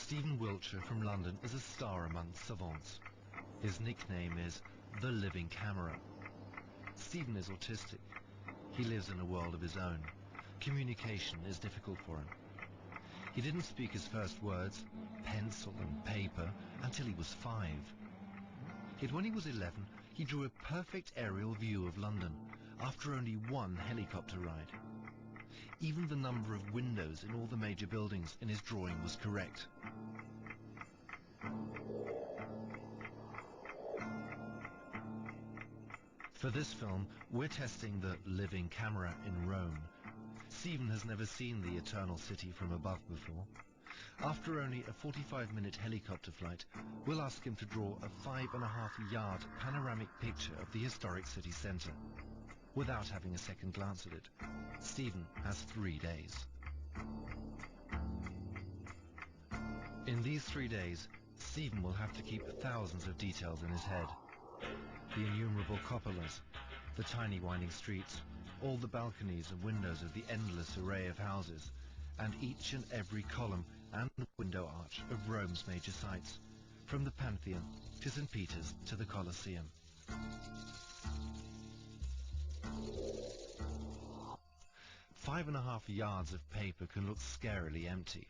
Stephen Wiltshire from London is a star among savants. His nickname is the living camera. Stephen is autistic. He lives in a world of his own. Communication is difficult for him. He didn't speak his first words, pencil and paper, until he was 5. Yet when he was 11, he drew a perfect aerial view of London after only one helicopter ride. Even the number of windows in all the major buildings in his drawing was correct. For this film, we're testing the living camera in Rome. Stephen has never seen the Eternal City from above before. After only a 45-minute helicopter flight, we'll ask him to draw a 5.5-yard panoramic picture of the historic city centre. Without having a second glance at it, Stephen has 3 days. In these 3 days, Stephen will have to keep thousands of details in his head. The innumerable cupolas, the tiny winding streets, all the balconies and windows of the endless array of houses, and each and every column and window arch of Rome's major sites, from the Pantheon to St. Peter's to the Colosseum. Five and a half yards of paper can look scarily empty.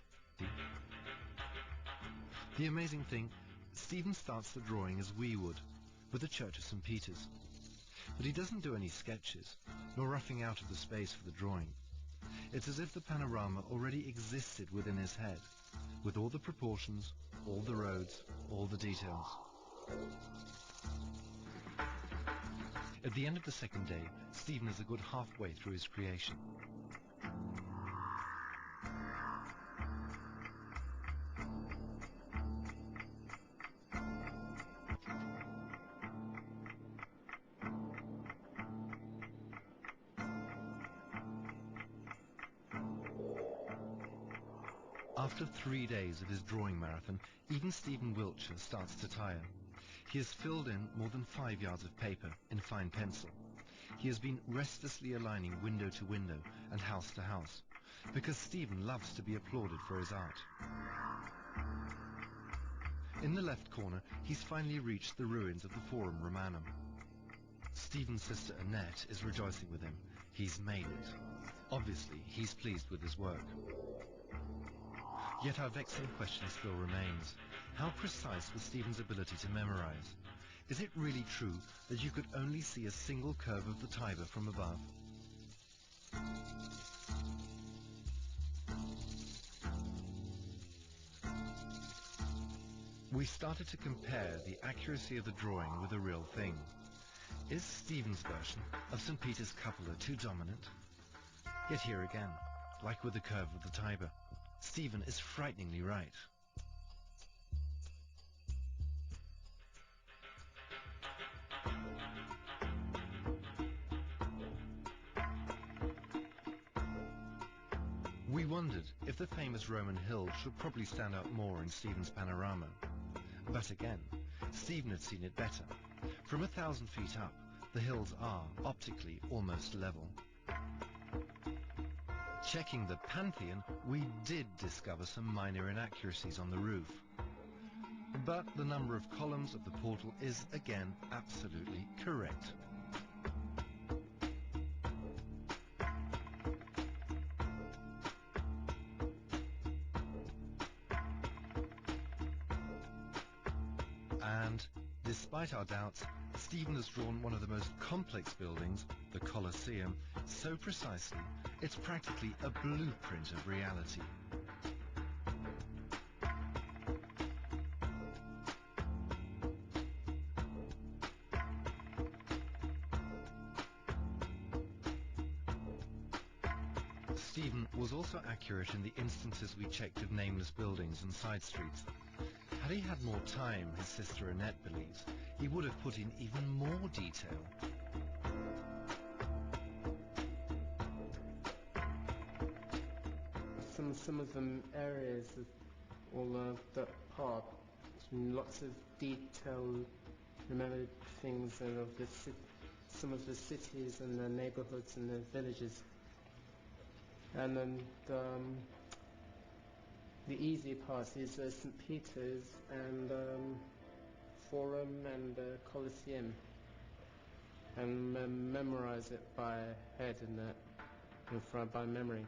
The amazing thing, Stephen starts the drawing as we would, with the Church of St. Peter's. But he doesn't do any sketches, nor roughing out of the space for the drawing. It's as if the panorama already existed within his head, with all the proportions, all the roads, all the details. At the end of the second day, Stephen is a good halfway through his creation. After 3 days of his drawing marathon, even Stephen Wiltshire starts to tire. He has filled in more than 5 yards of paper in fine pencil. He has been restlessly aligning window to window and house to house, because Stephen loves to be applauded for his art. In the left corner, he's finally reached the ruins of the Forum Romanum. Stephen's sister Annette is rejoicing with him. He's made it. Obviously, he's pleased with his work. Yet our vexing question still remains. How precise was Stephen's ability to memorize? Is it really true that you could only see a single curve of the Tiber from above? We started to compare the accuracy of the drawing with the real thing. Is Stephen's version of St. Peter's cupola too dominant? Yet here again, like with the curve of the Tiber, Stephen is frighteningly right. We wondered if the famous Roman hill should probably stand out more in Stephen's panorama. But again, Stephen had seen it better. From 1,000 feet up, the hills are, optically, almost level. Checking the Pantheon, we did discover some minor inaccuracies on the roof. But the number of columns of the portal is, again, absolutely correct. And, despite our doubts, Stephen has drawn one of the most complex buildings, the Colosseum, so precisely, it's practically a blueprint of reality. Stephen was also accurate in the instances we checked of nameless buildings and side streets. Had he had more time, his sister Annette believes, he would have put in even more detail. Some of the areas of all that part, lots of detail, remembered things of the some of the cities and the neighborhoods and the villages, and then the easy part is St. Peter's and Forum and Colosseum, and memorize it by head and that, by memory.